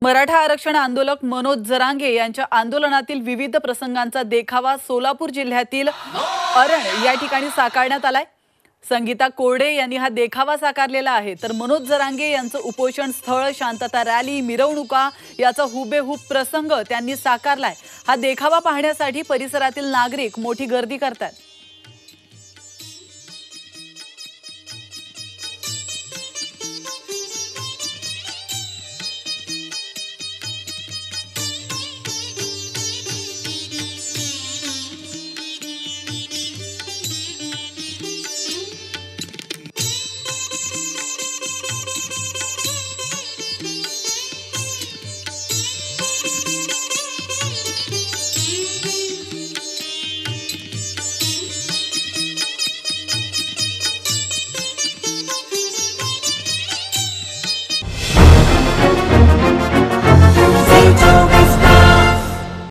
मराठा आरक्षण आंदोलक मनोज जरांगे यांच्या आंदोलनातील विविध प्रसंगांचा देखावा सोलापूर जिल्ह्यातील अरण या ठिकाणी साकारण्यात आलाय। संगीता कोरडे यांनी हा देखावा साकारलेला आहे, तर मनोज जरांगे यांचं उपोषण स्थळ, शांतता रॅली, मिरवणुका याचा हुबेहूब प्रसंग त्यांनी साकारलाय। हा देखावा पाहण्यासाठी परिसरातील नागरिक मोठी गर्दी करतात।